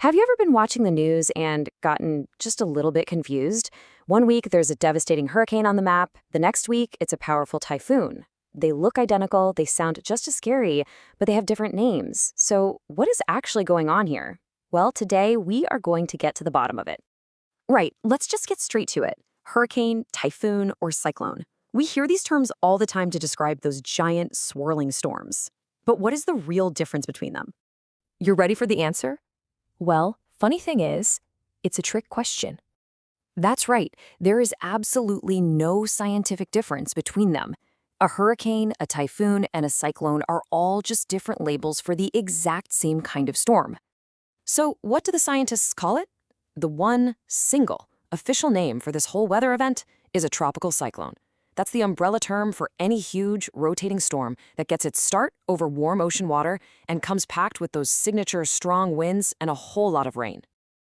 Have you ever been watching the news and gotten just a little bit confused? One week there's a devastating hurricane on the map, the next week it's a powerful typhoon. They look identical, they sound just as scary, but they have different names. So, what is actually going on here? Well, today we are going to get to the bottom of it. Right, let's just get straight to it. Hurricane, typhoon, or cyclone. We hear these terms all the time to describe those giant, swirling storms. But what is the real difference between them? You're ready for the answer? Well, funny thing is, it's a trick question. That's right, there is absolutely no scientific difference between them. A hurricane, a typhoon, and a cyclone are all just different labels for the exact same kind of storm. So, what do the scientists call it? The one single official name for this whole weather event is a tropical cyclone. That's the umbrella term for any huge, rotating storm that gets its start over warm ocean water and comes packed with those signature strong winds and a whole lot of rain.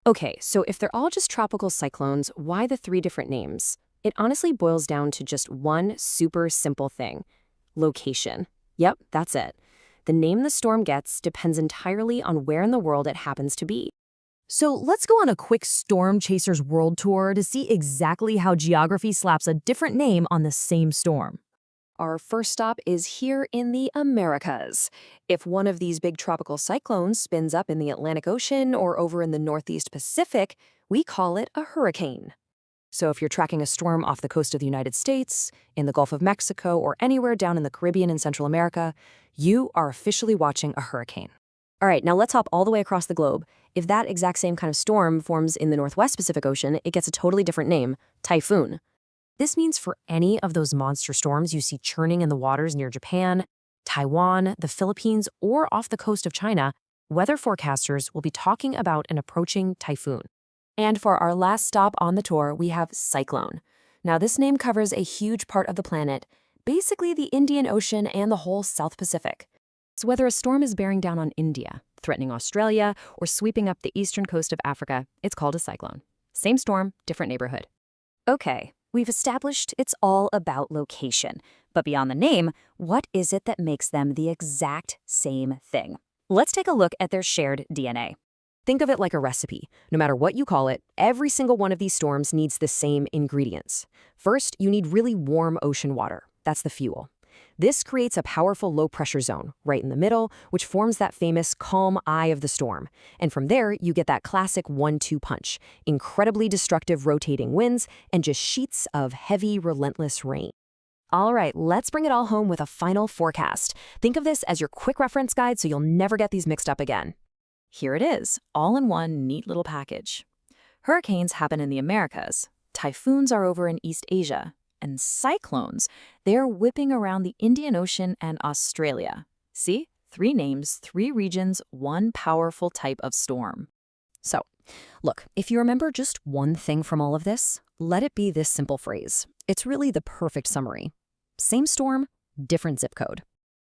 Okay, so if they're all just tropical cyclones, why the three different names? It honestly boils down to just one super simple thing: location. Yep, that's it. The name the storm gets depends entirely on where in the world it happens to be. So let's go on a quick Storm Chasers world tour to see exactly how geography slaps a different name on the same storm. Our first stop is here in the Americas. If one of these big tropical cyclones spins up in the Atlantic Ocean or over in the Northeast Pacific, we call it a hurricane. So if you're tracking a storm off the coast of the United States, in the Gulf of Mexico, or anywhere down in the Caribbean and Central America, you are officially watching a hurricane. All right, now let's hop all the way across the globe. If that exact same kind of storm forms in the Northwest Pacific Ocean, it gets a totally different name: typhoon. This means for any of those monster storms you see churning in the waters near Japan, Taiwan, the Philippines, or off the coast of China, weather forecasters will be talking about an approaching typhoon. And for our last stop on the tour, we have cyclone. Now, this name covers a huge part of the planet, basically the Indian Ocean and the whole South Pacific. So whether a storm is bearing down on India, threatening Australia, or sweeping up the eastern coast of Africa, it's called a cyclone. Same storm, different neighborhood. Okay, we've established it's all about location. But beyond the name, what is it that makes them the exact same thing? Let's take a look at their shared DNA. Think of it like a recipe. No matter what you call it, every single one of these storms needs the same ingredients. First, you need really warm ocean water. That's the fuel. This creates a powerful low-pressure zone right in the middle, which forms that famous calm eye of the storm. And from there, you get that classic 1-2 punch: incredibly destructive rotating winds and just sheets of heavy, relentless rain. All right, let's bring it all home with a final forecast. Think of this as your quick reference guide so you'll never get these mixed up again. Here it is, all in one neat little package. Hurricanes happen in the Americas. Typhoons are over in East Asia. And cyclones, they're whipping around the Indian Ocean and Australia. See? 3 names, 3 regions, 1 powerful type of storm. So, look, if you remember just one thing from all of this, let it be this simple phrase. It's really the perfect summary. Same storm, different zip code.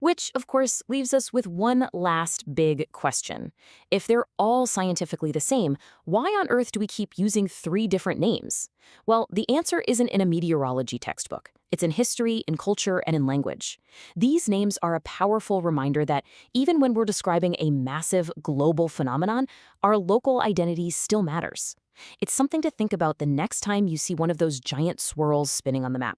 Which, of course, leaves us with one last big question. If they're all scientifically the same, why on earth do we keep using 3 different names? Well, the answer isn't in a meteorology textbook. It's in history, in culture, and in language. These names are a powerful reminder that even when we're describing a massive global phenomenon, our local identity still matters. It's something to think about the next time you see one of those giant swirls spinning on the map.